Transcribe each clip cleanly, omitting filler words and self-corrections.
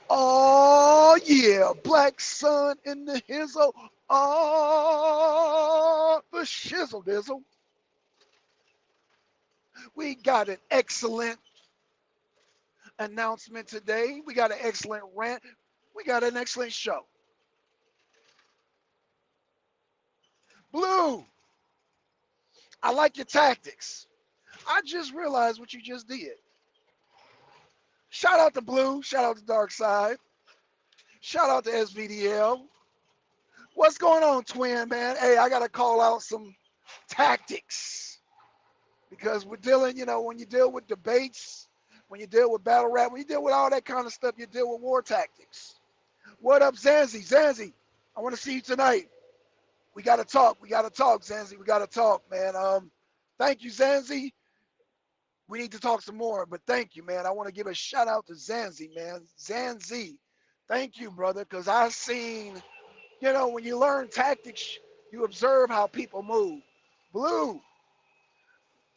Oh yeah, black sun in the hizzle. Oh, the shizzle dizzle. We got an excellent announcement today. We got an excellent rant. We got an excellent show. Blue, I like your tactics. I just realized what you just did. Shout out to Blue. Shout out to Dark Side. Shout out to SVDL. What's going on, twin, man? Hey, I got to call out some tactics because we're dealing, when you deal with debates, when you deal with battle rap, when you deal with all that kind of stuff, you deal with war tactics. What up, Zanzi? Zanzi, I want to see you tonight. We got to talk. We got to talk, Zanzi. We got to talk, man. Thank you, Zanzi. We need to talk some more, but thank you, man. I want to give a shout out to Zanzi, man. Zanzi, thank you, brother, because I seen, when you learn tactics, you observe how people move. Blue,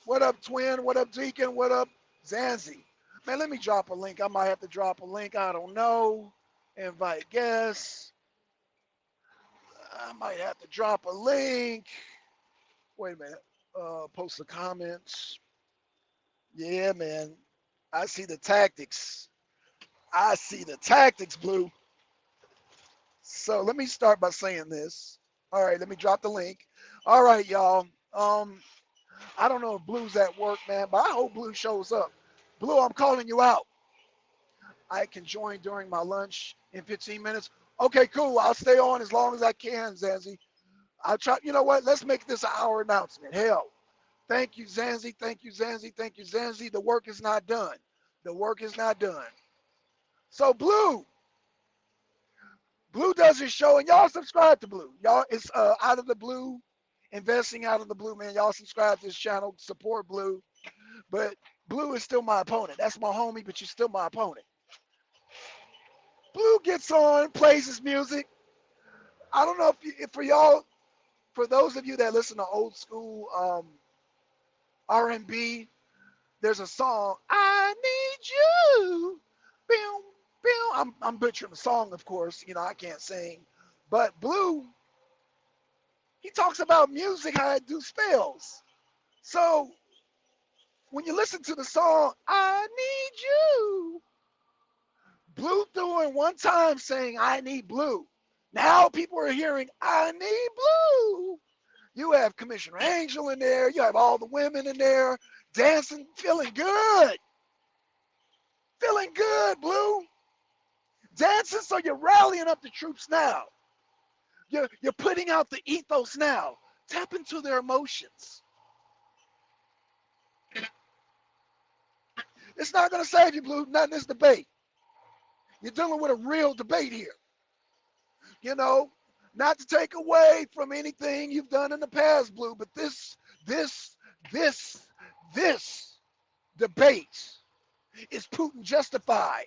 what up, twin? What up, Deacon? What up, Zanzi? Man, let me drop a link. I might have to drop a link. I don't know. Invite guests. I might have to drop a link. Wait a minute. Post the comments. Yeah, man. I see the tactics. I see the tactics, Blue. So let me start by saying this. All right, let me drop the link. All right, y'all. Um, I don't know if Blue's at work, man, but I hope Blue shows up. Blue, I'm calling you out. I can join during my lunch in 15 minutes. Okay, cool. I'll stay on as long as I can, Zanzi. I'll try. You know what? Let's make this an hour announcement. Hell, thank you, Zanzi. Thank you, Zanzi. Thank you, Zanzi. The work is not done. The work is not done. So, Blue, Blue does his show, and y'all subscribe to Blue. Y'all, it's out of the blue, investing out of the blue, man. Y'all subscribe to this channel, support Blue. But Blue is still my opponent. That's my homie, but you're still my opponent. Blue gets on, plays his music. I don't know if for y'all, for those of you that listen to old school R&B, there's a song, I Need You. Boom, boom. I'm butchering the song, of course. I can't sing. But Blue, he talks about music, how it do spells. So when you listen to the song, I Need You, Blue doing one time saying, I need Blue. Now people are hearing, I need Blue. You have Commissioner Angel in there. You have all the women in there dancing, feeling good. Feeling good, Blue. Dancing, so you're rallying up the troops now. You're putting out the ethos now. Tap into their emotions. It's not going to save you, Blue, not in this debate. You're dealing with a real debate here. You know, not to take away from anything you've done in the past, Blue, but this, this, this debate is Putin justified.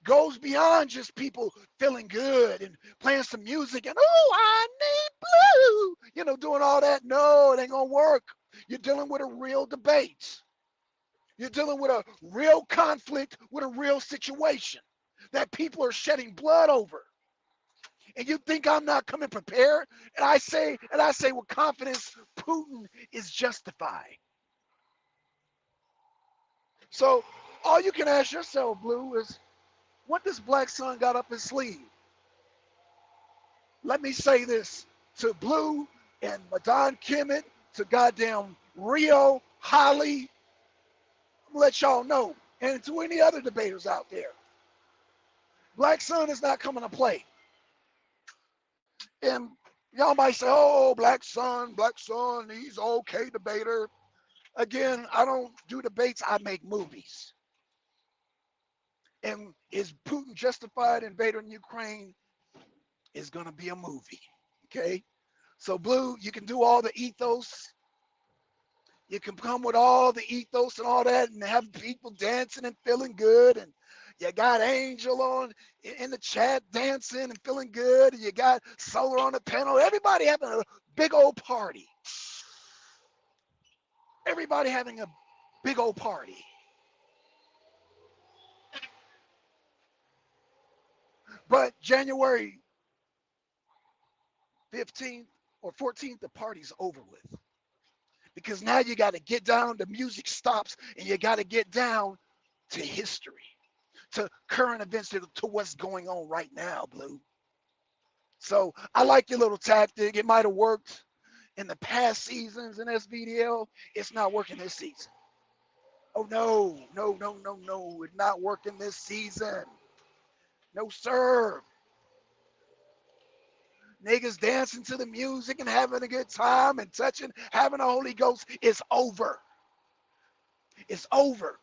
Goes beyond just people feeling good and playing some music and, oh, I need Blue, doing all that. No, it ain't gonna work. You're dealing with a real debate. You're dealing with a real conflict with a real situation that people are shedding blood over. And you think I'm not coming prepared? And I say with confidence, Putin is justified. So all you can ask yourself, Blue, is what does Black Sun got up his sleeve? Let me say this to Blue and Madon Kimmett, to goddamn Rio, Holly. I'm gonna let y'all know, and to any other debaters out there. Black Sun is not coming to play. And y'all might say, oh, Black Sun, he's okay debater. Again, I don't do debates, I make movies. And is Putin justified invading Ukraine? Is going to be a movie. Okay? So, Blue, you can do all the ethos. You can come with all the ethos and all that and have people dancing and feeling good. And you got Angel on in the chat dancing and feeling good. And you got Solar on the panel. Everybody having a big old party. Everybody having a big old party. But January 15th or 14th, the party's over with. Because now you got to get down, the music stops, and you got to get down to history, to current events, to what's going on right now, Blue. So I like your little tactic. It might have worked in the past seasons in SVDL. It's not working this season. Oh, no, no, no, no, no. It's not working this season. No, sir. Niggas dancing to the music and having a good time and touching, having the Holy Ghost is over. It's over.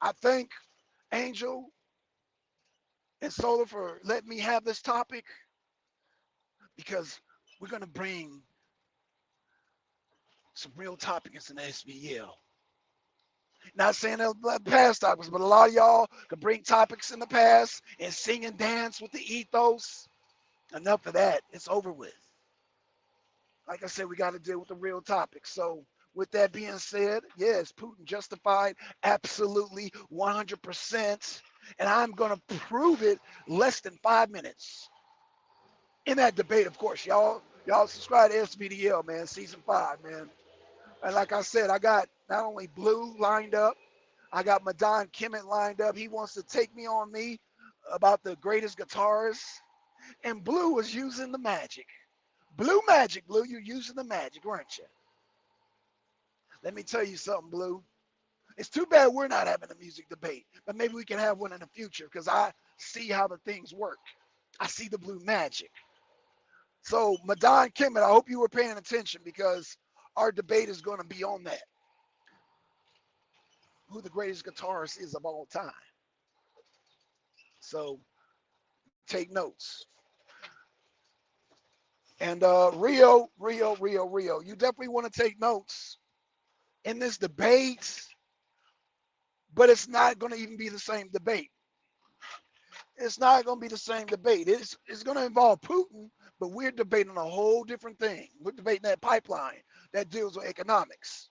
I thank Angel and Solar for letting me have this topic because we're going to bring some real topics in the SBL. Not saying that past topics, but a lot of y'all can bring topics in the past and sing and dance with the ethos. Enough of that. It's over with. Like I said, we got to deal with the real topics. So with that being said, yes, Putin justified absolutely 100%. And I'm going to prove it less than 5 minutes. In that debate, of course, y'all subscribe to SVDL, man, season 5, man. And like I said, I got not only Blue lined up, I got Madon Kimmett lined up. He wants to take me about the greatest guitarists. And Blue was using the magic. Blue magic, Blue, you're using the magic, weren't you? Let me tell you something, Blue. It's too bad we're not having a music debate, but maybe we can have one in the future because I see how the things work. I see the Blue magic. So, Madon Kimmett, I hope you were paying attention because our debate is going to be on that. Who the greatest guitarist is of all time. So, take notes. And Rio, you definitely want to take notes in this debate, but it's not going to even be the same debate. It's not going to be the same debate. It's going to involve Putin, but we're debating a whole different thing. We're debating that pipeline that deals with economics.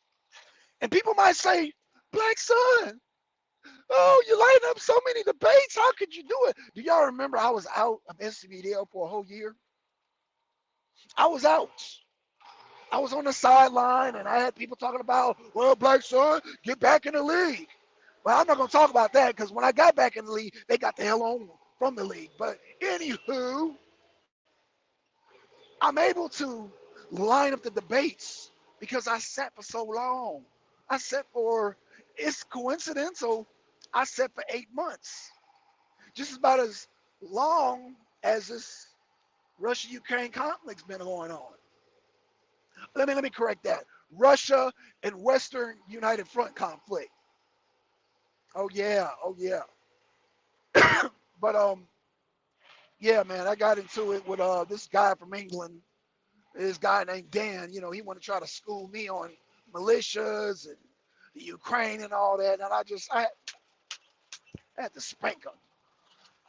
And people might say, Blackson, oh, you lighting up so many debates. How could you do it? Do y'all remember I was out of SCBDL for a whole year? I was out. I was on the sideline and I had people talking about, well, Blackson, get back in the league. Well, I'm not going to talk about that because when I got back in the league, they got the hell on from the league. But anywho, I'm able to line up the debates because I sat for so long. I sat for, it's coincidental, I sat for 8 months. Just about as long as this Russia-Ukraine conflict's been going on. Let me correct that. Russia and Western United Front conflict. Oh yeah, oh yeah. But yeah, man, I got into it with this guy from England. This guy named Dan. You know, he wanted to try to school me on militias and the Ukraine and all that, and I had to spank him.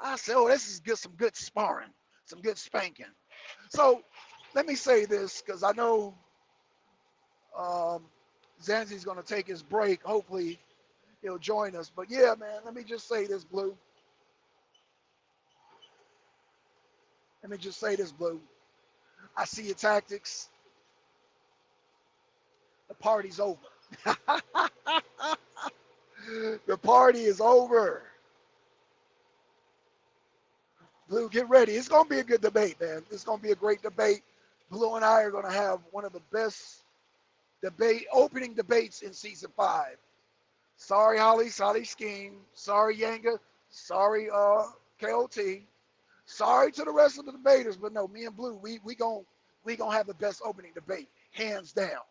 I said, oh, this is good, some good sparring, some good spanking. So let me say this because I know um, Zanzi's going to take his break. Hopefully he'll join us. But yeah, man, let me just say this, Blue. Let me just say this, Blue. I see your tactics. The party's over. The party is over. Blue, get ready. It's going to be a good debate, man. It's going to be a great debate. Blue and I are going to have one of the best opening debates in season 5. Sorry, Holly. Sorry, Scheme. Sorry, Yanga. Sorry, KOT. Sorry to the rest of the debaters, but no, me and Blue, we gonna have the best opening debate, hands down.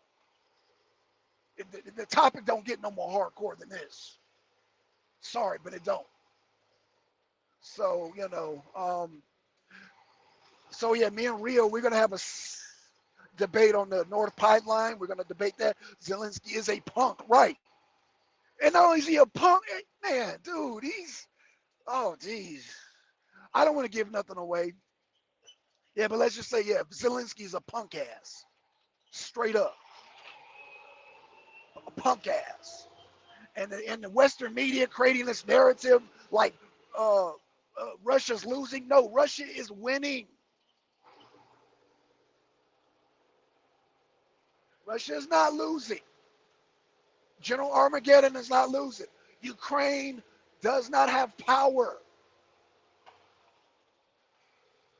The topic don't get no more hardcore than this. Sorry, but it don't. So so yeah, me and Rio, we're gonna have a debate on the North Pipeline. We're gonna debate that. Zelensky is a punk, right? And not only is he a punk, man, dude, oh geez. I don't want to give nothing away. Yeah, but let's just say, yeah, Zelensky's a punk ass. Straight up. A punk ass. and the Western media creating this narrative like uh, Russia's losing. No, Russia is winning. Russia is not losing. General Armageddon is not losing. Ukraine does not have power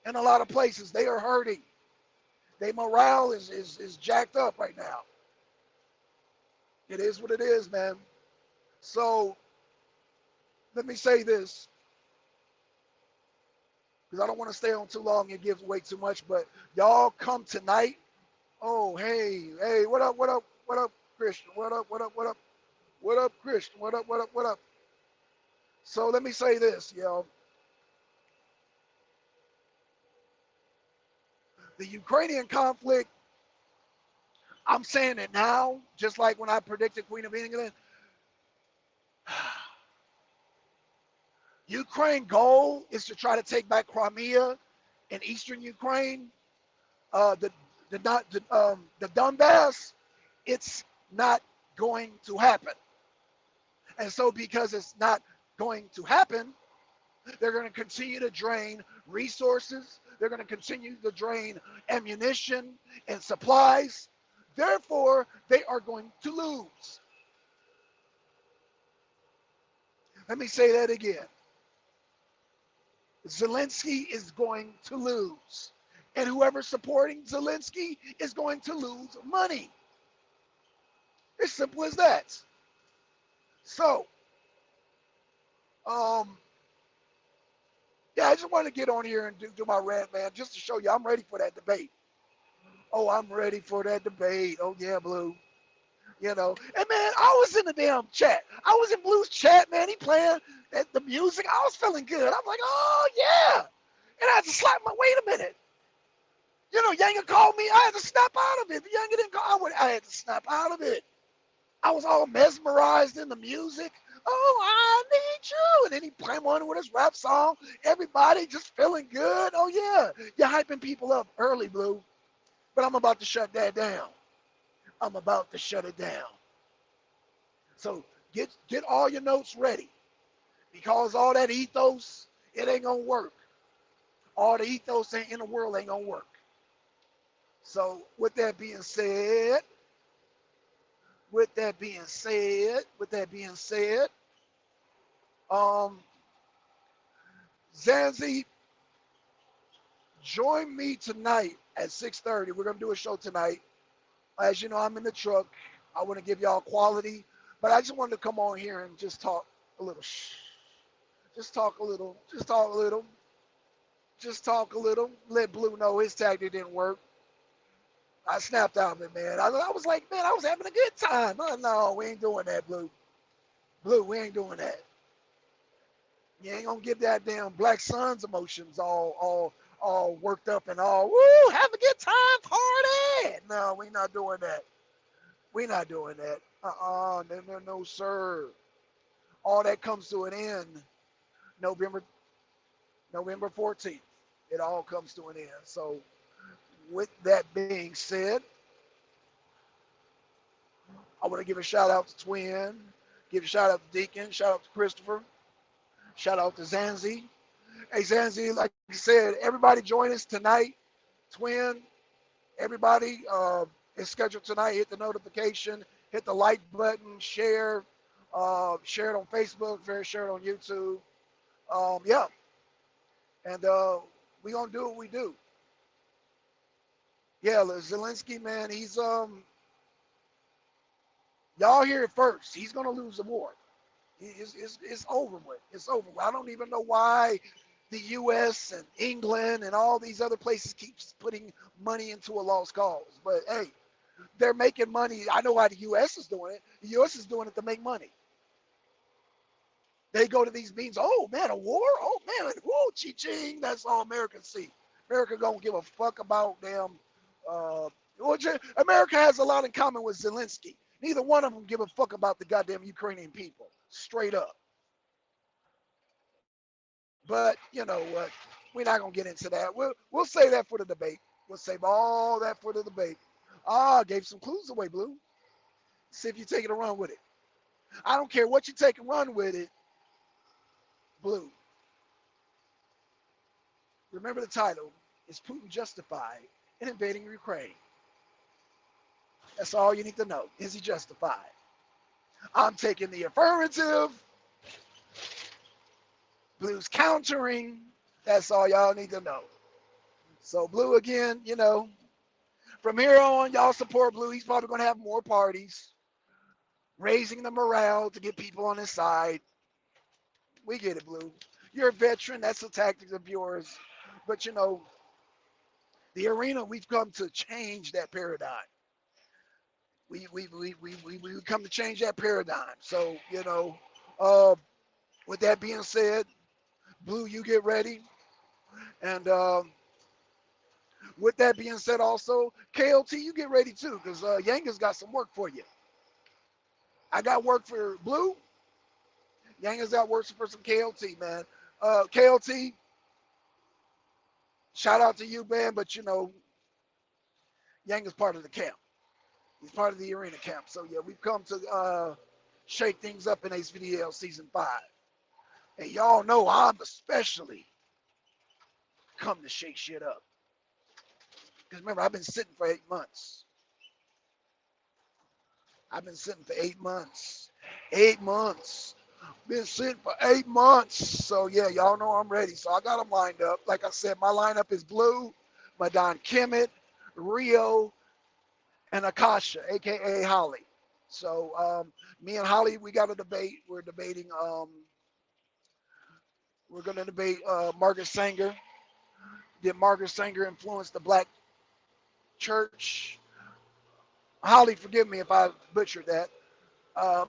in a lot of places. They are hurting. Their morale is jacked up right now. It is what it is, man. So let me say this, because I don't want to stay on too long and give away too much, but y'all come tonight. Oh, hey, what up, what up, Christian? What up, Christian? What up? So let me say this, yo. The Ukrainian conflict, I'm saying it now, just like when I predicted Queen of England. Ukraine goal is to try to take back Crimea in eastern Ukraine. Uh, the the Donbass, it's not going to happen. And so because it's not going to happen, they're going to continue to drain resources. They're going to continue to drain ammunition and supplies. Therefore, they are going to lose. Let me say that again. Zelensky is going to lose. And whoever's supporting Zelensky is going to lose money. It's simple as that. So, um, yeah, I just wanted to get on here and do my rant, man, just to show you I'm ready for that debate. Oh, I'm ready for that debate. Oh, yeah, Blue. You know, and man, I was in the damn chat. I was in Blue's chat, man. He playing the music. I was feeling good. I'm like, oh, yeah. And I had to slap my, wait a minute. You know, Yanga called me. I had to snap out of it. If Yanga didn't call, I had to snap out of it. I was all mesmerized in the music. Oh, I need you. And then he played one with his rap song. Everybody just feeling good. Oh, yeah. You're hyping people up early, Blue. But I'm about to shut that down. I'm about to shut it down. So get all your notes ready. Because all that ethos, it ain't going to work. All the ethos in the world ain't going to work. So with that being said, um, Zanzi, join me tonight at 6:30. We're gonna do a show tonight. As you know, I'm in the truck. I want to give y'all quality, but I just wanted to come on here and just talk a little. Just talk a little. Just talk a little. Just talk a little. Let Blue know his tactic didn't work. I snapped out of it, man. I was like, man, I was having a good time. Oh, no, we ain't doing that, Blue. Blue, we ain't doing that. You ain't gonna get that damn Black Sun's emotions all worked up and all, woo, have a good time, party. No, we not doing that. We not doing that. No, sir. All that comes to an end November November 14th. It all comes to an end. So with that being said, I want to give a shout out to Twin, give a shout out to Deacon, shout out to Christopher, shout out to Zanzi. Hey Zanzi, like you said, everybody join us tonight. Twin, everybody is scheduled tonight. Hit the notification, hit the like button, share it on Facebook, share it on YouTube. Yeah, and we gonna do what we do. Yeah, Zelensky, man, he's y'all hear it first. He's gonna lose the war. It's over with. It's over with. I don't even know why the U.S. and England and all these other places keeps putting money into a lost cause. But hey, they're making money. I know why the U.S. is doing it. The U.S. is doing it to make money. They go to these meetings. Oh man, a war. Oh man, whoa, ching. That's all Americans see. America don't give a fuck about them. Uh, America has a lot in common with Zelensky. Neither one of them give a fuck about the goddamn Ukrainian people. Straight up. But you know what? We're not gonna get into that. We'll save that for the debate. We'll save all that for the debate. Ah, gave some clues away, Blue. See if you take it and run with it. I don't care what you take and run with it. Blue. Remember the title. Is Putin justified in invading Ukraine? That's all you need to know. Is he justified? I'm taking the affirmative. Blue's countering. That's all y'all need to know. So Blue again, from here on, y'all support Blue. He's probably going to have more parties, raising the morale to get people on his side. We get it, Blue. You're a veteran. That's a tactic of yours. But, the arena, we've come to change that paradigm. We come to change that paradigm. So, uh, with that being said, Blue, you get ready. And with that being said, also, KLT, you get ready too, because Yanga's got some work for you. I got work for Blue. Yanga's got work for some KLT, man. KLT, shout out to you, man, but Yanga's part of the camp. He's part of the arena camp. So, yeah, we've come to shake things up in Ace VDL Season 5. And y'all know I'm especially come to shake shit up. Because remember, I've been sitting for 8 months. I've been sitting for 8 months. 8 months. Been sitting for 8 months. So, yeah, y'all know I'm ready. So, I got them lined up. Like I said, my lineup is Blue, Madon Kemet, Rio, and Akasha, a.k.a. Holly. So, me and Holly, we got a debate. We're debating, we're going to debate Margaret Sanger. Did Margaret Sanger influence the black church? Holly, forgive me if I butchered that. Uh,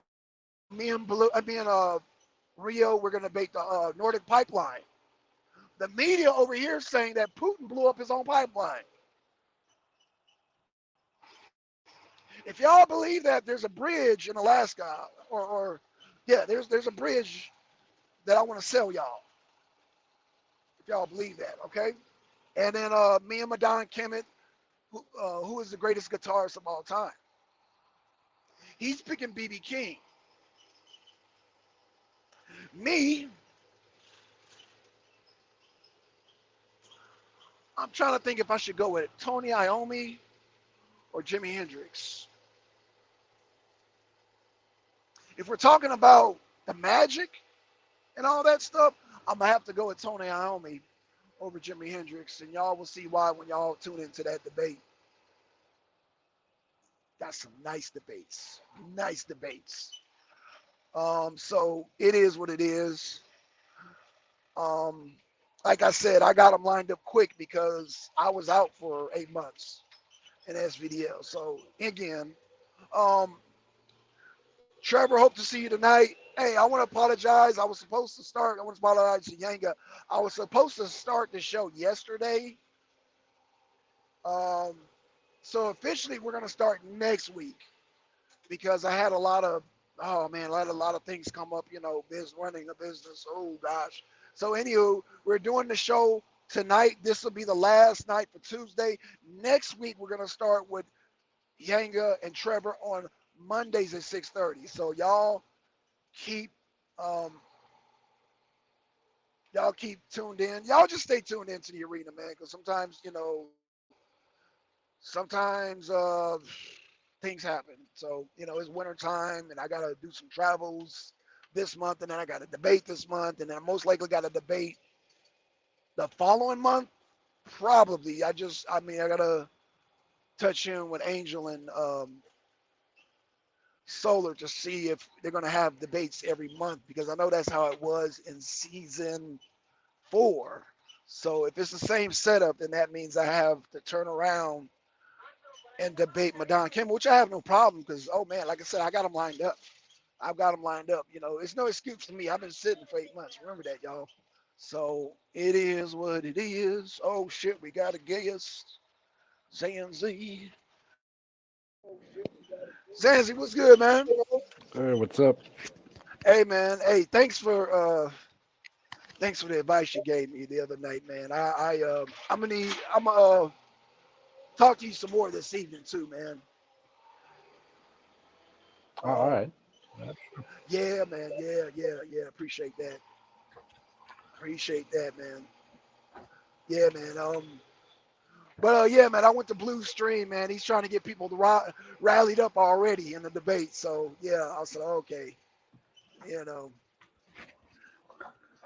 me and Rio, we're going to debate the Nordic pipeline. The media over here is saying that Putin blew up his own pipeline. If y'all believe that there's a bridge in Alaska, or yeah, there's a bridge that I want to sell y'all. If y'all believe that, okay? And then me and Madon Kemet, who is the greatest guitarist of all time. He's picking B.B. King. Me, I'm trying to think if I should go with Tony Iommi or Jimi Hendrix. If we're talking about the magic and all that stuff, I'm going to have to go with Tony Iommi over Jimi Hendrix. And y'all will see why when y'all tune into that debate. Got some nice debates. Nice debates. So it is what it is. Like I said, I got them lined up quick because I was out for 8 months in SVDL. So again, Trevor, hope to see you tonight. Hey, I want to apologize. I was supposed to start. I want to apologize to Yanga. I was supposed to start the show yesterday. So officially, we're going to start next week because I had a lot of, I had a lot of things come up, running a business. Oh, gosh. So, anywho, we're doing the show tonight. This will be the last night for Tuesday. Next week, we're going to start with Yanga and Trevor on Mondays at 6:30. So, keep um, y'all keep tuned in. Y'all just stay tuned into the arena, man, because sometimes things happen. So, it's winter time and I got to do some travels this month and then I got a debate this month and then I most likely got a debate the following month. Probably. I got to touch in with Angel and Solar to see if they're going to have debates every month because I know that's how it was in season 4. So if it's the same setup, then that means I have to turn around and debate Madon Kim, which I have no problem because, oh man, like I said, I got them lined up. I've got them lined up. It's no excuse for me. I've been sitting for 8 months. Remember that, y'all. So it is what it is. Oh shit, we got a guest. Zanzi. Zanzi, what's good, man? Hey, what's up? Hey man, hey, thanks for the advice you gave me the other night, man. I'm gonna talk to you some more this evening too, man. All Um, right. That's Yeah, man. Yeah, yeah, yeah. Appreciate that. Appreciate that, man. Yeah, man. But yeah, man. I went to Blue Stream, man. He's trying to get people to rallied up already in the debate. So yeah, I said, okay, you know,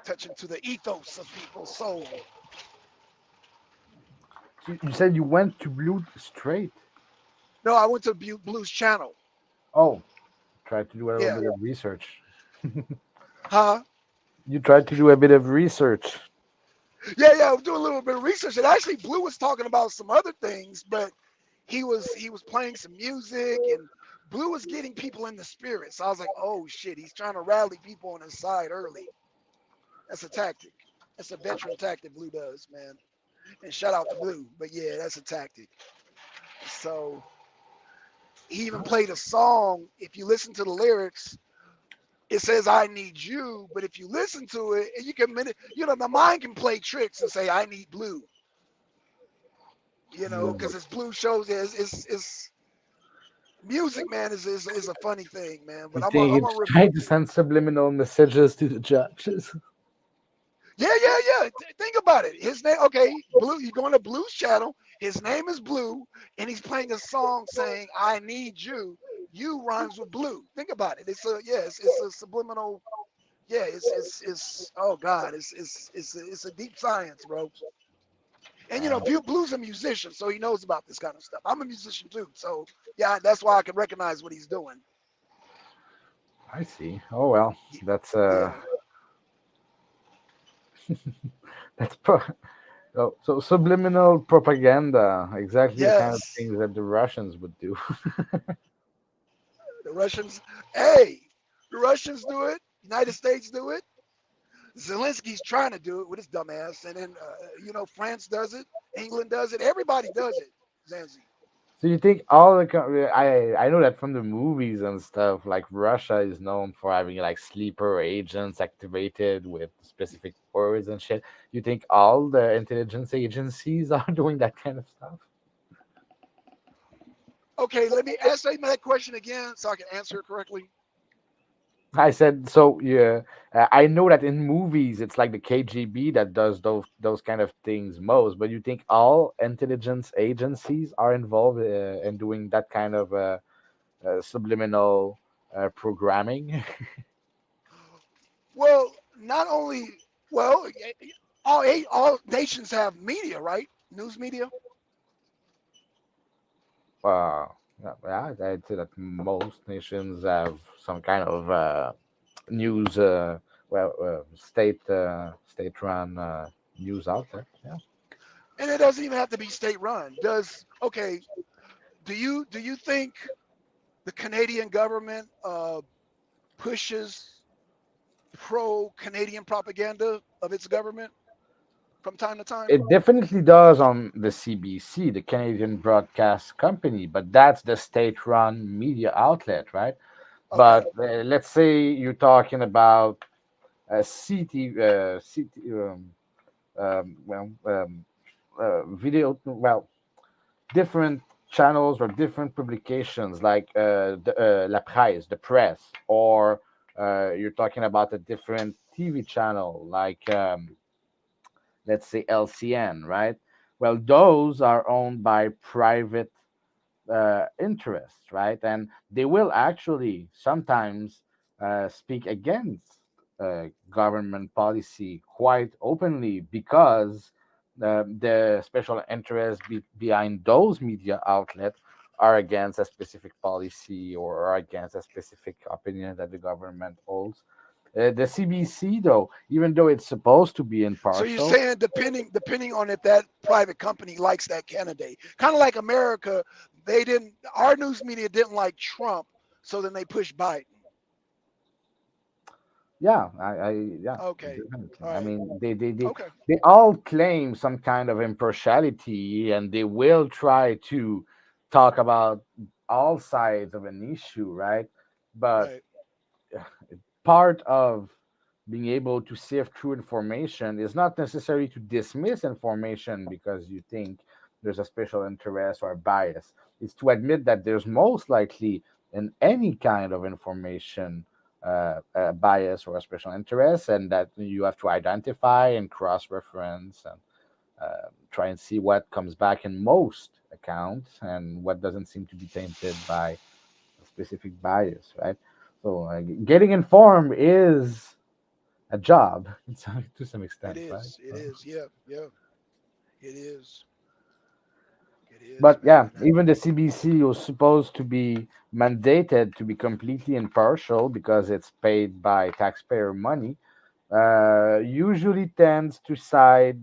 touching to the ethos of people's soul. You said you went to Blue Straight. No, I went to Blues Channel. Oh, tried to do a little Yeah. bit of research. Huh? You tried to do a bit of research. Yeah, yeah. I was doing a little bit of research, and actually, Blue was talking about some other things, but he was playing some music, and Blue was getting people in the spirit. So I was like, oh shit, he's trying to rally people on his side early. That's a tactic. That's a veteran tactic Blue does, man. And shout out to Blue, but yeah, that's a tactic. So he even played a song. If you listen to the lyrics, it says "I need you," but if you listen to it, you can, the mind can play tricks and say "I need Blue," Yeah. because it's Blue shows. It's music, man, is a funny thing, man. You But I'm a, think I'm a it's trying to send subliminal messages to the judges? yeah, yeah, yeah. Think about it. His name, okay, Blue. You going to Blue's channel? His name is Blue, and he's playing a song saying "I need you." You rhymes with Blue. Think about it. It's a subliminal. Yeah, it's oh god, it's a deep science, bro. And Blue's a musician, so he knows about this kind of stuff. I'm a musician too, so yeah, that's why I can recognize what he's doing. I see. Oh well, that's Yeah. that's oh, so subliminal propaganda, exactly the kind of Yes. things that the Russians would do. The Russians, hey, the Russians do it. United States do it. Zelensky's trying to do it with his dumb ass, and then France does it. England does it. Everybody does it. Zanzi. So you think all the I know that from the movies and stuff, like Russia is known for having like sleeper agents activated with specific powers and shit. You think all the intelligence agencies are doing that kind of stuff? Okay, let me ask me that question again so I can answer it correctly. I said so. Yeah, I know that in movies it's like the KGB that does those kind of things most. But you think all intelligence agencies are involved in doing that kind of subliminal programming? Well, not only well, all nations have media, right? News media. Uh, yeah, I'd say that most nations have some kind of news, state-run news outlet. Yeah. And it doesn't even have to be state run. Does okay? Do you think the Canadian government pushes pro Canadian propaganda of its government from time to time? It definitely does on the CBC, the Canadian Broadcast Company, but that's the state-run media outlet, right? But Okay. let's say you're talking about a well, video, well, different channels or different publications like La Presse, the press, or you're talking about a different TV channel like let's say LCN, right? Well, those are owned by private interests, right? And they will actually sometimes speak against government policy quite openly because the special interests behind those media outlets are against a specific policy or are against a specific opinion that the government holds. The CBC, though, even though it's supposed to be So you're impartial, saying depending on if that private company likes that candidate, kind of like America, our news media didn't like Trump, so then they pushed Biden. yeah, yeah, Okay. definitely. All I right. mean, Okay. they all claim some kind of impartiality, and they will try to talk about all sides of an issue, right? But Right. part of being able to sift through information is not necessarily to dismiss information because you think there's a special interest or bias. It's to admit that there's most likely in any kind of information bias or special interest, and that you have to identify and cross-reference and try and see what comes back in most accounts and what doesn't seem to be tainted by a specific bias, right? So getting informed is a job to some It extent, right? is. It So, is. Yeah. Yeah. It is. It is, but yeah, man. even the CBC was supposed to be mandated to be completely impartial because it's paid by taxpayer money, usually tends to side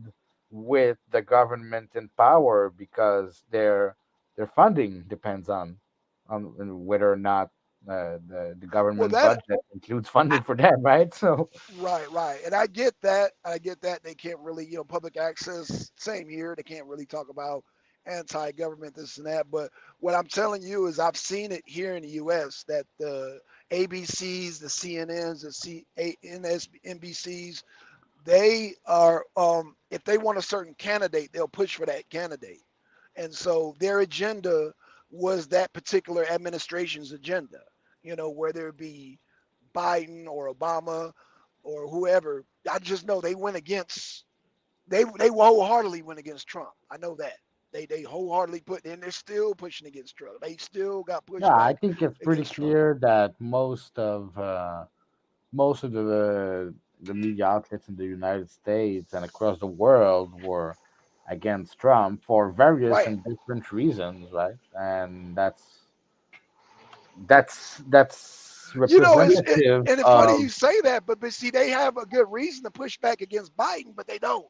with the government in power because their funding depends on whether or not the Well, government that budget includes I, funding for them, right? So right, right, and I get that. I get that they can't really, public access. Same here, they can't really talk about anti-government this and that. But what I'm telling you is, I've seen it here in the U.S. that the ABCs, the CNNs, the NBCs, they are, if they want a certain candidate, they'll push for that candidate, and so their agenda was that particular administration's agenda. Whether it be Biden or Obama or whoever. I just know they went against, they wholeheartedly went against Trump. I know that. They wholeheartedly put, and they're still pushing against Trump. They still got yeah, I pushback think it's pretty against Trump. clear that most of the media outlets in the United States and across the world were against Trump for various Right. and different reasons, right? And that's representative And it's funny of you say that, but see, they have a good reason to push back against Biden, but they don't.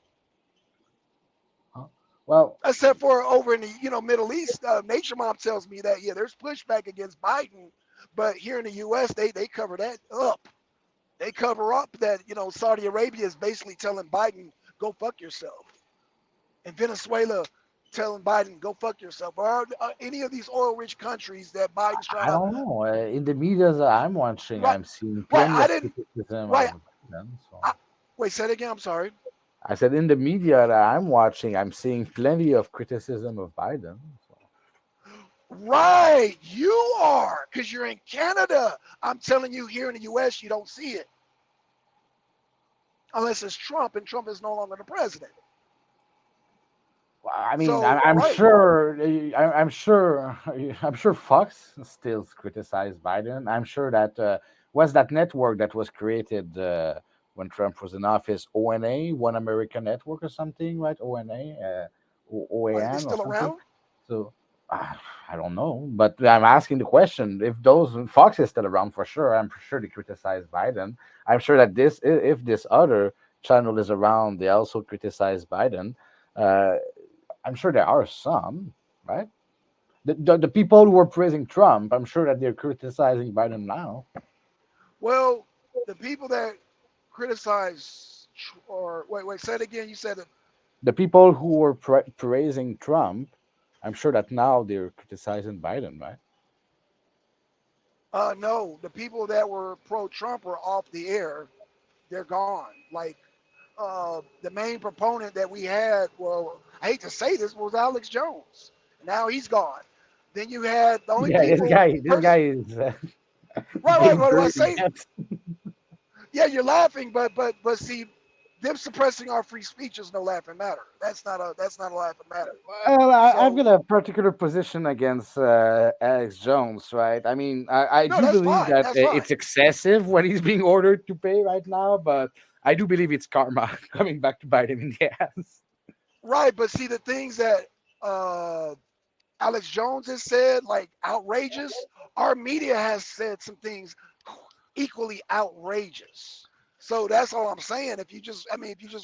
uh, well, Except for over in the Middle East, Nature Mom tells me that, yeah, there's pushback against Biden, but here in the U.S. they cover that up. They cover up that Saudi Arabia is basically telling Biden, go fuck yourself, and Venezuela telling Biden, go fuck yourself, or any of these oil-rich countries that Biden's trying I to. don't know. In the media that I'm watching, Right, I'm seeing right. plenty I of didn't. criticism Right. of them. So I, wait, say it again. I'm sorry. I said in the media that I'm watching, I'm seeing plenty of criticism of Biden. So. Right, you are, because you're in Canada. I'm telling you, here in the U.S., you don't see it unless it's Trump, and Trump is no longer the president. Well, I mean, So, I'm right, sure, I'm sure, I'm sure Fox still criticized Biden. I'm sure that was that network that was created when Trump was in office, ONA, One American Network or something, right? ONA, are they OAN or still something. around? So I don't know, but I'm asking the question: if those Fox is still around for sure, I'm sure they criticize Biden. I'm sure that if this other channel is around, they also criticize Biden. Uh, I'm sure there are some, right? The people who were praising Trump, I'm sure that they're criticizing Biden now. Well, the people that criticize, or wait, say it again. You said it. The people who were praising Trump, I'm sure that now they're criticizing Biden, right? No, the people that were pro-Trump are off the air. They're gone. Like, the main proponent that we had, well, I hate to say this, was Alex Jones. Now he's gone. Then you had the only Yeah, this people, guy, this guy is right, right, being right. What I dirty. say, yeah, you're laughing, but see, them suppressing our free speech is no laughing matter. That's not a laughing matter. Well, I've So got a particular position against Alex Jones, right? I mean, I no, do that's believe fine. that That's fine. it's excessive what he's being ordered to pay right now, but I do believe it's karma coming back to bite him in the ass. Right, but see the things that uh, Alex Jones has said, like outrageous. Our media has said some things equally outrageous. So that's all I'm saying. If you just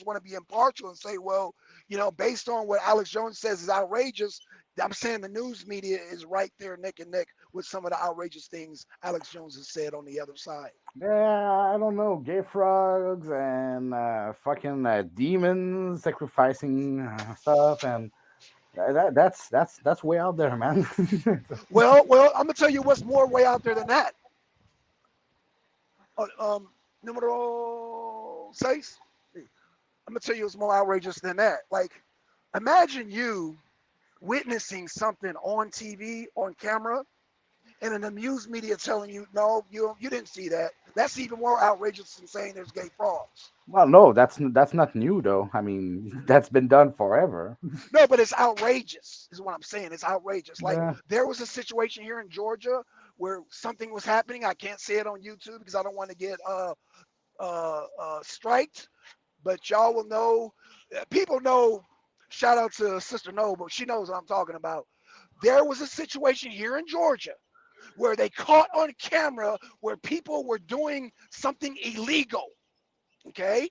want to be impartial and say, well, based on what Alex Jones says is outrageous, I'm saying the news media is right there neck and neck with some of the outrageous things Alex Jones has said on the other side. Yeah, I don't know, gay frogs and fucking demons sacrificing stuff, and that's way out there, man. Well, I'm gonna tell you what's more way out there than that. Numero seis. I'm gonna tell you what's more outrageous than that. Like, imagine you witnessing something on TV, on camera, and an amused media telling you, no, you didn't see that. That's even more outrageous than saying there's gay frogs. Well, no, that's not new though. I mean, that's been done forever. No, but it's outrageous, is what I'm saying. It's outrageous. Like Yeah. there was a situation here in Georgia where something was happening. I can't say it on YouTube because I don't want to get striked, but y'all will know. People know. Shout out to Sister Noble. She knows what I'm talking about. There was a situation here in Georgia where they caught on camera where people were doing something illegal. Okay,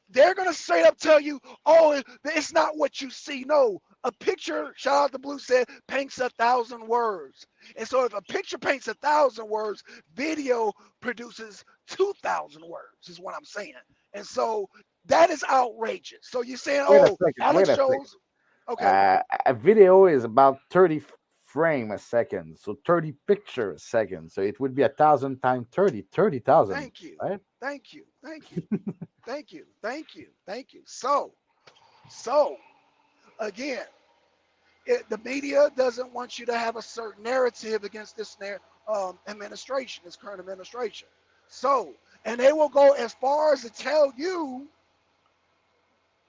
they're gonna straight up tell you, oh, it's not what you see. No, a picture, shout out to Blue said, paints 1,000 words. And so if a picture paints 1,000 words, video produces 2,000 words, is what I'm saying. And so that is outrageous. So you're saying, Wait a oh, second. Wait Alex a second. Jones, okay, A video is about 30 frame a second, so 30 picture a second. So it would be 1,000 times 30, 30,000, thank you, right? thank you, thank you, thank you, thank you, thank you. So again, the media doesn't want you to have a certain narrative against this administration, this current administration. So, and they will go as far as to tell you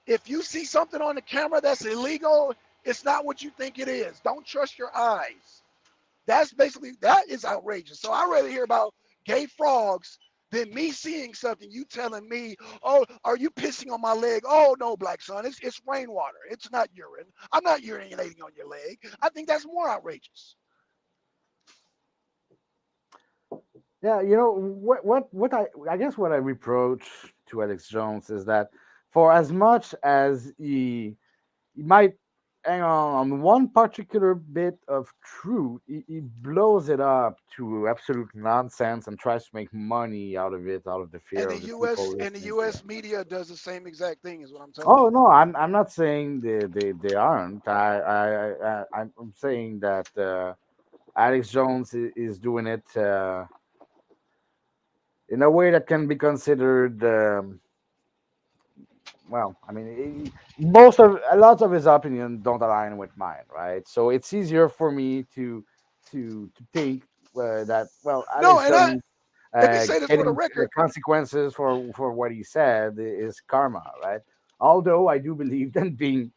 if you see something on the camera that's illegal, it's not what you think it is. Don't trust your eyes. That is outrageous. So I'd rather hear about gay frogs than me seeing something, you telling me, oh, are you pissing on my leg? Oh no, black son, it's rainwater. It's not urine. I'm not urinating on your leg. I think that's more outrageous. Yeah, I guess what I reproach to Alex Jones is that for as much as he might hang on one particular bit of truth, he blows it up to absolute nonsense and tries to make money out of it, out of the And fear the of the people US and the listening to him. US media does the same exact thing, is what I'm telling Oh you. no, I'm not saying they aren't. I'm saying that Alex Jones is doing it in a way that can be considered. Well, I mean, most of a lot of his opinions don't align with mine, right? So it's easier for me to think that well, No, Alex and I Jones let me say this for the getting the record. consequences for what he said is karma, right? Although I do believe that being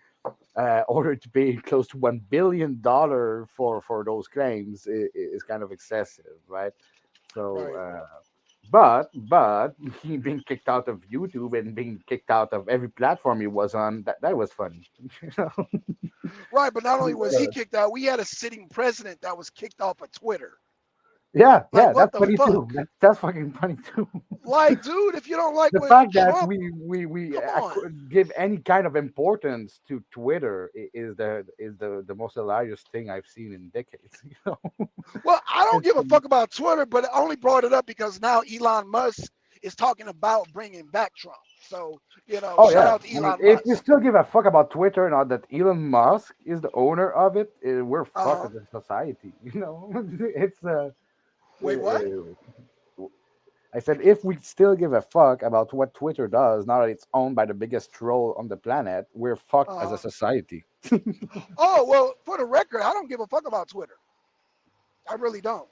ordered to pay close to $1 billion for those claims is kind of excessive, right? So, Right. but he being kicked out of YouTube and being kicked out of every platform he was on, that was funny. You know? Right, but not only was he Uh, kicked out, we had a sitting president that was kicked off of Twitter. yeah, Like yeah, what that's the funny too. fuck? That's fucking funny too. Like, dude, if you don't like The what fact that Trump, we come on. give any kind of importance to Twitter is the most hilarious thing I've seen in decades. You know, Well, I don't it's, give a fuck about Twitter, but I only brought it up because now Elon Musk is talking about bringing back Trump. So, oh shout yeah. out to I mean, Elon if we Musk. still give a fuck about Twitter now that Elon Musk is the owner of it, we're fucked Uh, as a society. You know, it's wait, what? I said if we still give a fuck about what Twitter does now that it's owned by the biggest troll on the planet, we're fucked as a Uh, society. oh, well, for the record, I don't give a fuck about Twitter. I really don't.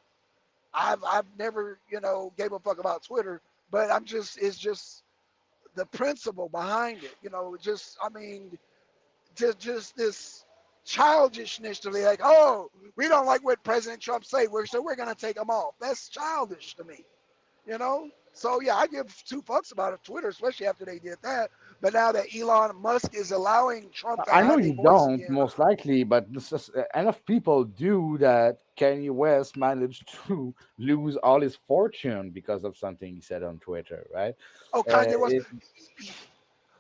I've never, gave a fuck about Twitter, but it's just the principle behind it. Just I mean, just this childishness to be like, oh, we don't like what President Trump say, so we're gonna take him off. That's childish to me, you know. So yeah, I give two fucks about it, Twitter, especially after they did that. But now that Elon Musk is allowing Trump to I know have a you voice don't, again, most likely, but enough people do that Kanye West managed to lose all his fortune because of something he said on Twitter, right? oh, Kanye West. It,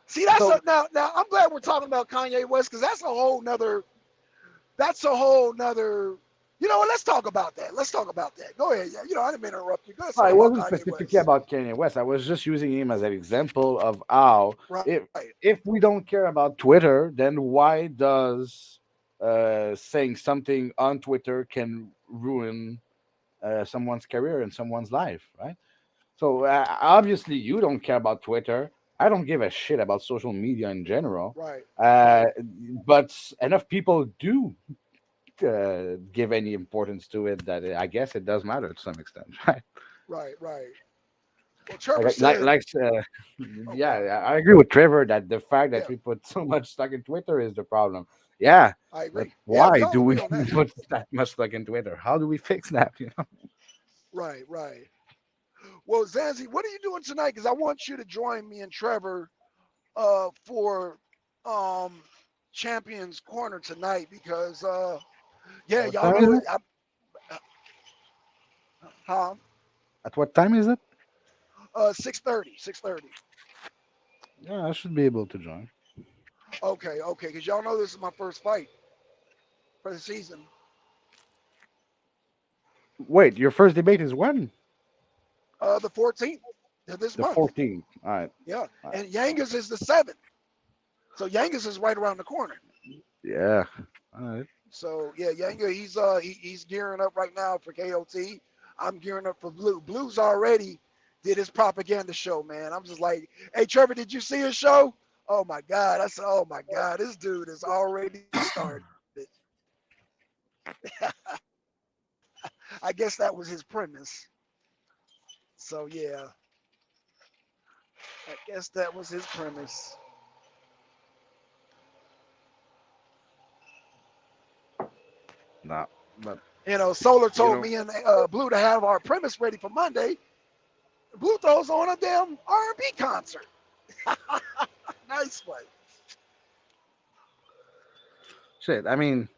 See, that's so now. I'm glad we're talking about Kanye West because that's a whole nother. That's a whole nother. You know what? Let's talk about that. Let's talk about that. Go ahead. Yeah, I didn't mean to interrupt you. Go ahead. well, Talk it about wasn't Kanye specifically West. about Kanye West. I was just using him as an example of how Right. if we don't care about Twitter, then why does saying something on Twitter can ruin someone's career and someone's life, right? So obviously, you don't care about Twitter. I don't give a shit about social media in general. Right. Uh, but enough people do. give any importance to it. That I guess it does matter to some extent, right? Right, right. Well, Trevor said, Like "Oh, yeah, go ahead." I agree with Trevor that the fact that Yeah, we put so much stuck in Twitter is the problem. Yeah, I but agree. Yeah, we why all do agree we on that. put that much stuck in Twitter? How do we fix that? You know? Right, right. Well, Zanzi, what are you doing tonight? Because I want you to join me and Trevor for um Champions Corner tonight. Because yeah, What y'all time is know it. it? Huh? At what time is it? 6:30, 6:30. Yeah, I should be able to join. Okay, okay. Because y'all know this is my first fight for the season. Wait, your first debate is when? The 14th of this The month. 14th. All right. Yeah, All right. and Yangas is the 7th. So Yangas is right around the corner. Yeah. All right. So yeah, Yanga, he's gearing up right now for KOT. I'm gearing up for Blue. Blue's already did his propaganda show, man. I'm just like, hey Trevor, did you see his show? Oh my God. I said, oh my God, this dude is already started. I guess that was his premise. So yeah, I guess that was his premise. No, but Solar you told know, me and Blue to have our premise ready for Monday. Blue throws on a damn R&B concert. Nice one. shit. I mean,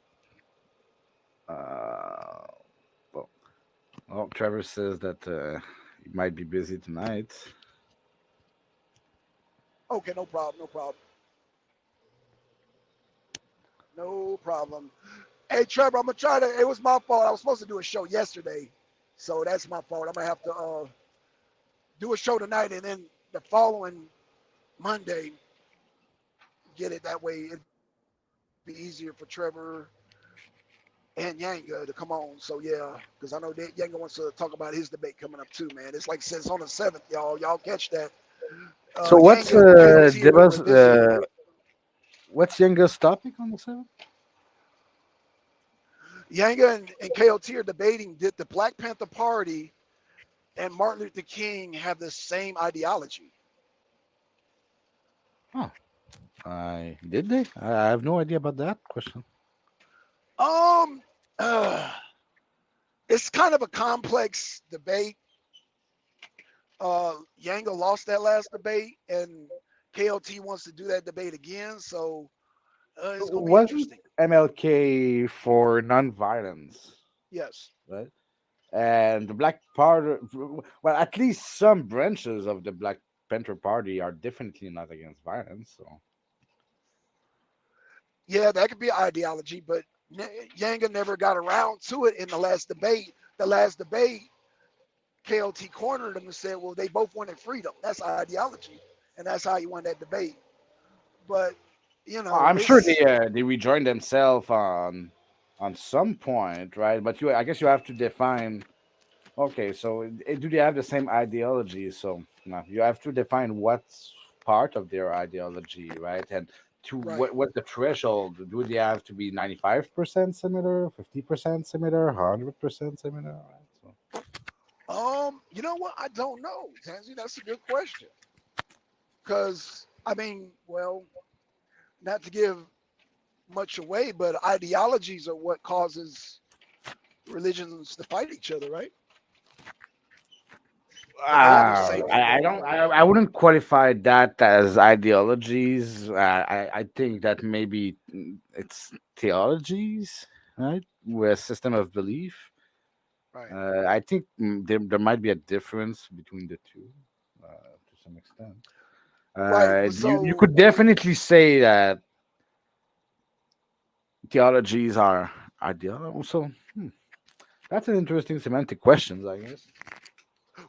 uh, well, Trevor says that he might be busy tonight. Okay, no problem, no problem, no problem. Hey, Trevor, I'm gonna try to. It was my fault. I was supposed to do a show yesterday, so that's my fault. I'm gonna have to do a show tonight, and then the following Monday get it. That way, it'd be easier for Trevor and Yanga to come on. So yeah, because I know that Yanga wants to talk about his debate coming up too, man. It's like since on the 7th, y'all catch that. So Yanga and KOT are visiting. what's youngest topic on the 7th? Yanga and KOT are debating did the Black Panther Party and Martin Luther King have the same ideology? Oh, I did they? I have no idea about that question. Um, uh, it's kind of a complex debate. Yanga lost that last debate, and KOT wants to do that debate again. So it's gonna be Wasn't interesting. MLK for non-violence, Yes. right? And the Black Party, well, at least some branches of the Black Panther Party are definitely not against violence. So, Yeah, that could be ideology, but Yanga never got around to it in the last debate. The last debate, KOT cornered him and said, "Well, they both wanted freedom. That's ideology, and that's how he won that debate." But I'm sure it's they rejoined themselves on some point, right? But I guess you have to define. Okay, so do they have the same ideology? So no, you have to define what's part of their ideology, right? And to right. what's the threshold? Do they have to be 95% similar, 50% similar, 100% similar? Right? So, You know what? I don't know, Tansy. That's a good question. Because I mean, well, not to give much away, but ideologies are what causes religions to fight each other, right? If they have the same end I goal. don't. I wouldn't qualify that as ideologies. I think that maybe it's theologies, right? With a system of belief. Right. I think there might be a difference between the two to some extent. Right. But You so could definitely say that theologies are ideal. So that's an interesting semantic question, I guess.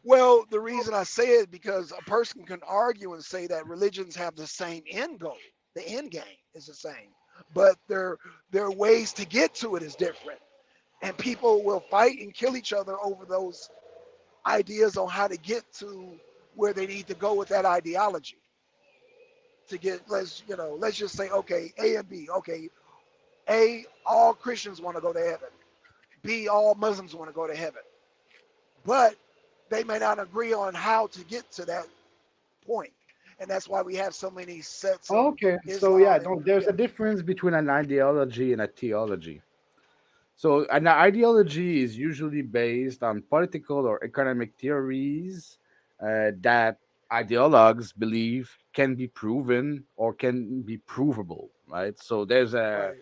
well, the reason I say it because a person can argue and say that religions have the same end goal. The end game is the same, but their ways to get to it is different. And people will fight and kill each other over those ideas on how to get to where they need to go with that ideology to get let's just say okay A and B, okay, A, all Christians want to go to heaven. B, all Muslims want to go to heaven. But they may not agree on how to get to that point. And that's why we have so many sets of Okay, so yeah, Islam and no, there's yeah, a difference between an ideology and a theology. So an ideology is usually based on political or economic theories that ideologues believe can be proven or can be provable, right? So right,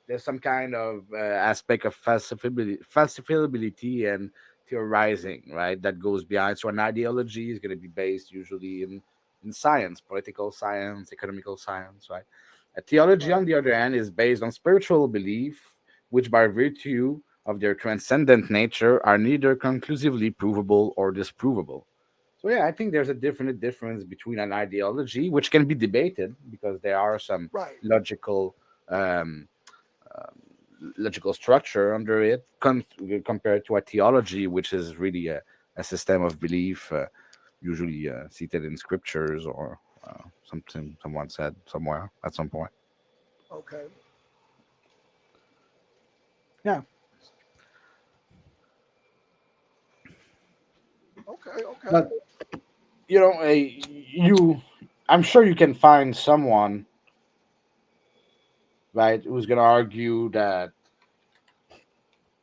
there's some kind of aspect of falsifiability and theorizing, right? That goes behind. So an ideology is going to be based usually in science, political science, economical science, right? A theology, on right, the other hand, is based on spiritual belief, which by virtue of their transcendent nature are neither conclusively provable or disprovable. So yeah, I think there's a definite difference between an ideology, which can be debated because there are some right. logical um, logical structure under it, compared to a theology, which is really a system of belief, usually seated in scriptures or something someone said somewhere at some point. Okay, Yeah, okay, okay. but you, I'm sure you can find someone, right, who's going to argue that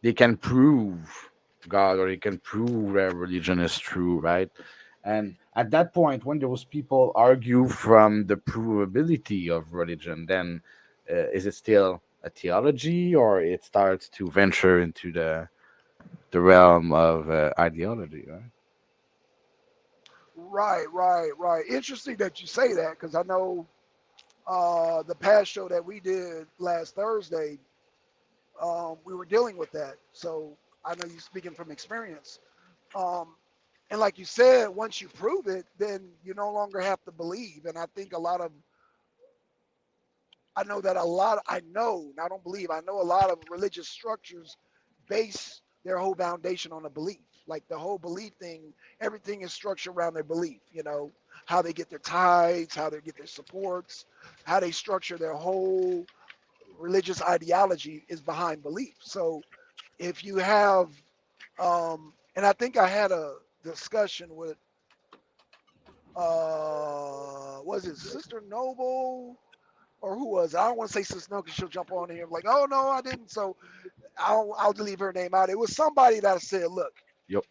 they can prove God or they can prove their religion is true, right? And at that point, when those people argue from the provability of religion, then is it still a theology or it starts to venture into the realm of ideology, right? Right, right, right. Interesting that you say that because I know the past show that we did last Thursday, we were dealing with that. So I know you're speaking from experience. Um, and like you said, once you prove it, then you no longer have to believe. And I think a lot of, I know that a lot, I know, I don't believe, I know a lot of religious structures base their whole foundation on a belief. Like the whole belief thing, everything is structured around their belief, how they get their tithes, how they get their supports, how they structure their whole religious ideology is behind belief. So if you have, and I think I had a discussion with, was it Sister Noble or who was it? I don't want to say Sister Noble because she'll jump on here like, oh no, I didn't. So I'll leave her name out. It was somebody that said, look, Yep.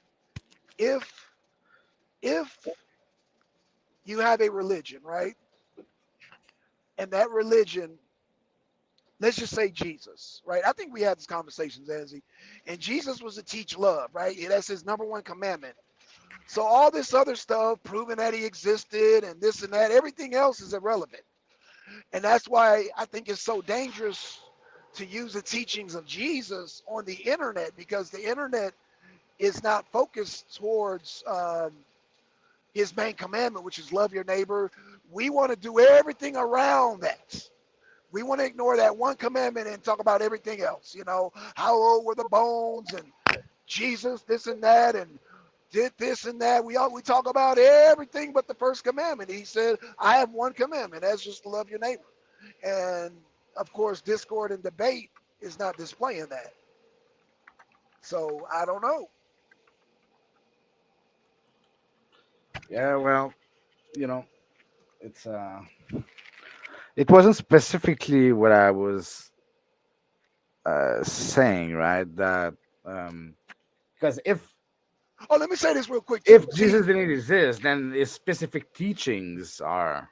if if you have a religion, right, and that religion, let's just say Jesus, right? I think we had this conversation, Zanzi, and Jesus was to teach love, right? That's his number one commandment. So all this other stuff, proving that he existed and this and that, everything else is irrelevant. And that's why I think it's so dangerous to use the teachings of Jesus on the internet because the internet is not focused towards his main commandment, which is love your neighbor. We want to do everything around that. We want to ignore that one commandment and talk about everything else. How old were the bones and Jesus, this and that, and did this and that. We talk about everything but the first commandment. He said, "I have one commandment. That's just to love your neighbor." And of course, discord and debate is not displaying that. So I don't know. Yeah, well, you know, it's it wasn't specifically what I was saying, right? That um, because Oh, let me say this real quick too. if See, Jesus didn't exist, then his specific teachings are,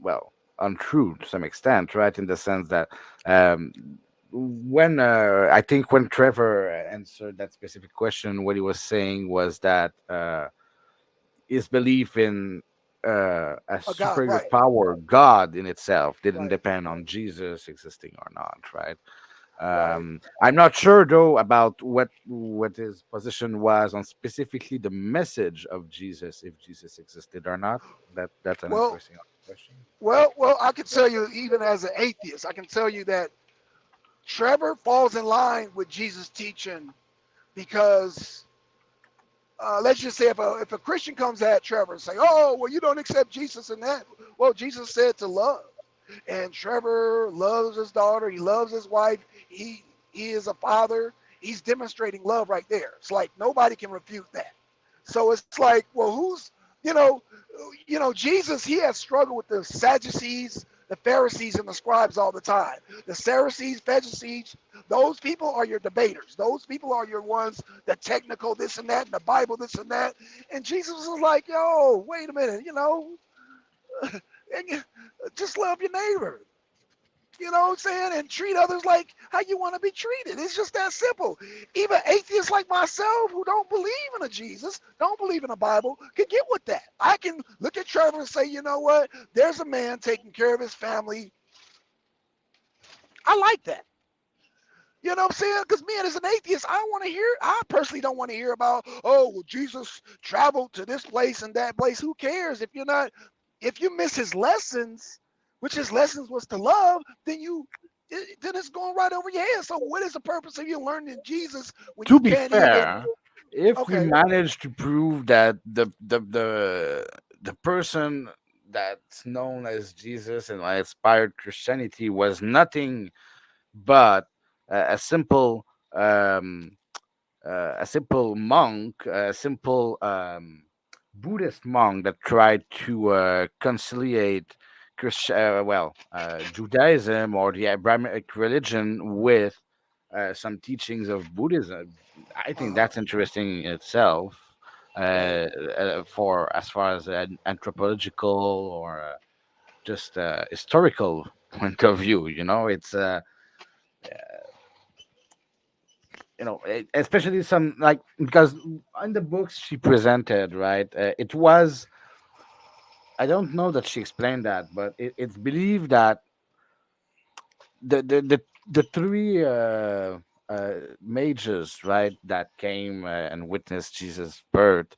well, untrue to some extent, right? In the sense that um, when I think when Trevor answered that specific question, what he was saying was that his belief in a a God, superior right, power, God in itself, didn't right, depend on Jesus existing or not, right? right. I'm not sure though about what his position was on specifically the message of Jesus, if Jesus existed or not. That's an Well, interesting question. well. I can tell you, even as an atheist, I can tell you that Trevor falls in line with Jesus' teaching because let's just say if a Christian comes at Trevor and say, "Oh, well, you don't accept Jesus and that," well, Jesus said to love. And Trevor loves his daughter. He loves his wife. He is a father. He's demonstrating love right there. It's like nobody can refute that. So it's like, well, who's, you know, Jesus, he has struggled with the Sadducees, the Pharisees, and the scribes all the time. The Pharisees, Sadducees, those people are your debaters. Those people are your ones, the technical, this and that, and the Bible, this and that. And Jesus was like, yo, wait a minute, just love your neighbor. You know what I'm saying? And treat others like how you want to be treated. It's just that simple. Even atheists like myself who don't believe in a Jesus, don't believe in a Bible, can get with that. I can look at Trevor and say, you know what? There's a man taking care of his family. I like that. You know what I'm saying? Because me as an atheist, I don't want to hear, I personally don't want to hear about, oh, well, Jesus traveled to this place and that place. Who cares? If you miss his lessons, which his lessons was to love, then it's going right over your head. So what is the purpose of you learning Jesus when To you be can't even, fair, if we okay, manage to prove that the person that's known as Jesus and inspired Christianity was nothing but a simple um, a simple monk, a simple Buddhist monk that tried to conciliate Judaism or the Abrahamic religion with some teachings of Buddhism. I think uh-huh, that's interesting in itself. okay. For as far as an anthropological or just historical point of view, it's especially some, like, because in the books she presented, right, it was, I don't know that she explained that, but it's believed that the three mages, right, that came and witnessed Jesus birth,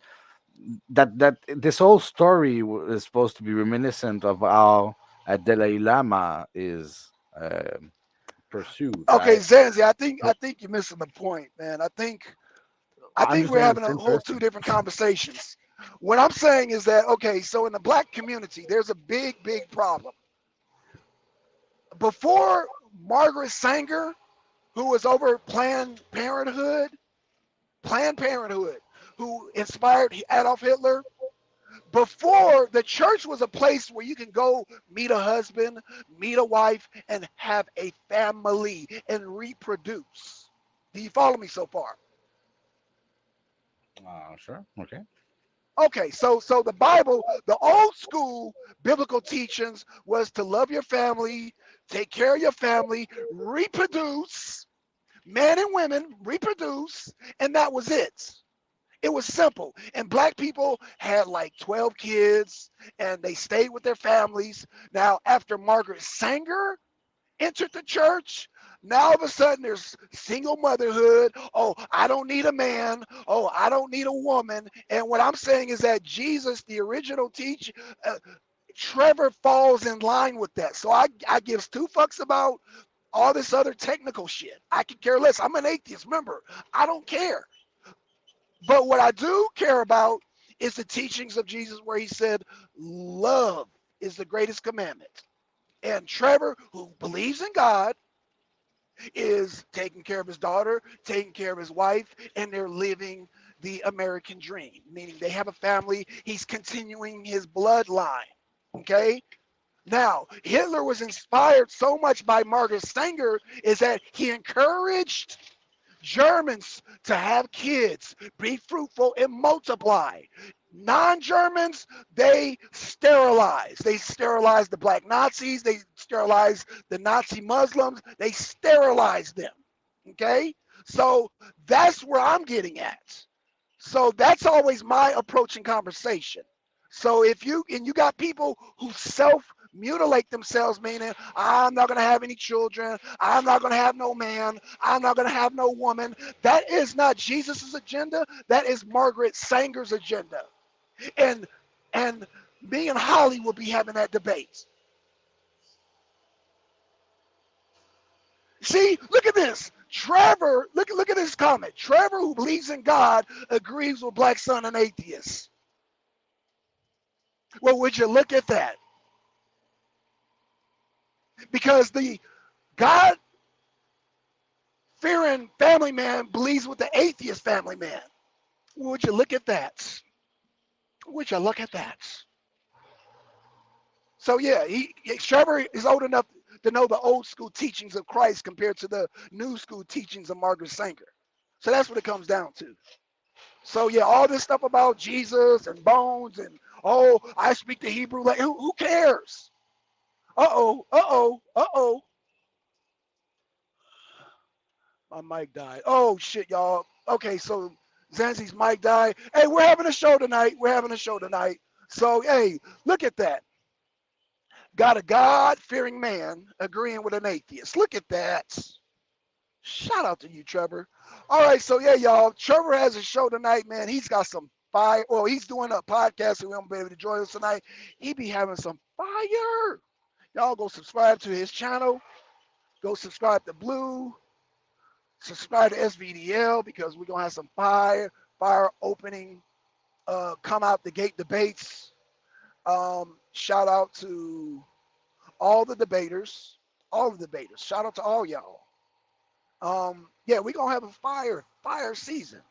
that this whole story is supposed to be reminiscent of how Dalai Lama is pursued, Okay, right. Zanzi, So I think you're missing the point, man. I I'm think just we're saying having it's a whole two interesting. different conversations. What I'm saying is that, okay, so in the black community, there's a big problem. Before Margaret Sanger, who was over Planned Parenthood, who inspired Adolf Hitler, before the church was a place where you can go meet a husband, meet a wife, and have a family and reproduce. Do you follow me so far? Sure, okay. Okay, so the Bible, the old school biblical teachings was to love your family, take care of your family, reproduce, men and women reproduce, and that was it. It was simple. And black people had like 12 kids and they stayed with their families. Now, after Margaret Sanger entered the church, now all of a sudden there's single motherhood. Oh, I don't need a man. Oh, I don't need a woman. And what I'm saying is that Jesus, the original teacher, uh, Trevor falls in line with that. So I gives two fucks about all this other technical shit. I could care less. I'm an atheist. Remember, I don't care. But what I do care about is the teachings of Jesus where he said, love is the greatest commandment. And Trevor, who believes in God, is taking care of his daughter, taking care of his wife, and they're living the American dream, meaning they have a family. He's continuing his bloodline. Okay? Now, Hitler was inspired so much by Margaret Sanger is that he encouraged Germans to have kids, be fruitful, and multiply. Non-Germans, they sterilize. They sterilize the black Nazis. They sterilize the Nazi Muslims. They sterilize them. Okay? So that's where I'm getting at. So that's always my approach in conversation. So if you got people who self mutilate themselves, meaning I'm not going to have any children, I'm not going to have no man, I'm not going to have no woman, that is not Jesus's agenda. That is Margaret Sanger's agenda. And and me and Holly will be having that debate. See, look at this. Trevor, look at this comment. Trevor, who believes in God, agrees with Blackson and atheists. Well, would you look at that? because the God fearing family man believes with the atheist family man. Would you look at that? Would you look at that? So yeah, Trevor is old enough to know the old school teachings of Christ compared to the new school teachings of Margaret Sanger. So that's what it comes down to. So yeah, all this stuff about Jesus and bones and oh, I speak the Hebrew. Like who cares? Uh oh, uh oh, uh oh. My mic died. Oh shit, y'all. Okay, so Zanzi's mic died. Hey, we're having a show tonight. We're having a show tonight. So hey, look at that. Got a God fearing man agreeing with an atheist. Look at that. Shout out to you, Trevor. All right, so yeah, y'all. Trevor has a show tonight, man. He's got some fire. Well, he's doing a podcast, so we won't be able to join us tonight. He be having some fire. Y'all go subscribe to his channel. Go subscribe to Blue. Subscribe to SVDL because we're gonna have some fire opening, come out the gate debates. Shout out to all the debaters, all the debaters. Shout out to all y'all. Yeah, we're gonna have a fire season.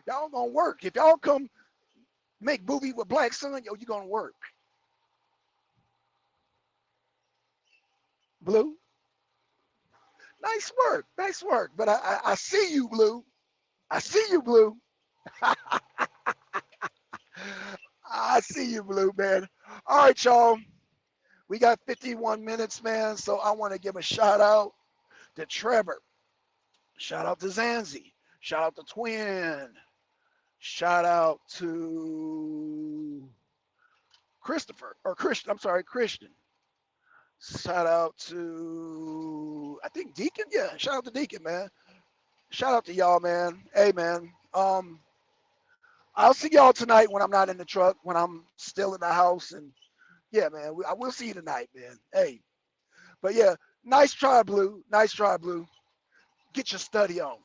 Y'all gonna work. If y'all come make movie with Blackson, yo, you gonna work. Blue, nice work, nice work. But I see you, Blue. I see you, Blue. I see you, Blue, man. All right, y'all. We got 51 minutes, man. So I want to give a shout out to Trevor. Shout out to Zanzi. Shout out to Twin. Shout out to Christopher or Christian. I'm sorry, Christian. Shout out to I think Deacon. Yeah, shout out to Deacon, man. Shout out to y'all, man. Hey, man. I'll see y'all tonight when I'm not in the truck, when I'm still in the house, and yeah, man. I will see you tonight, man. Hey, but yeah, nice try, Blue. Nice try, Blue. Get your study on.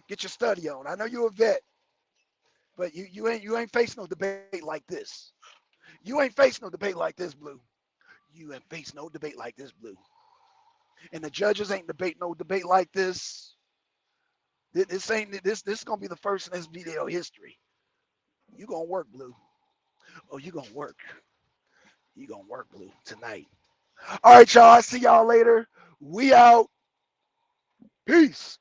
Get your study on. I know you're a vet, but you ain't facing no debate like this. You ain't facing no debate like this, Blue. You ain't faced no debate like this, Blue. And the judges ain't debate no debate like this. This ain't this is gonna be the first in this video history. You gonna work, Blue. Oh, you gonna work. You gonna work, Blue, tonight. All right, y'all. I see y'all later. We out. Peace.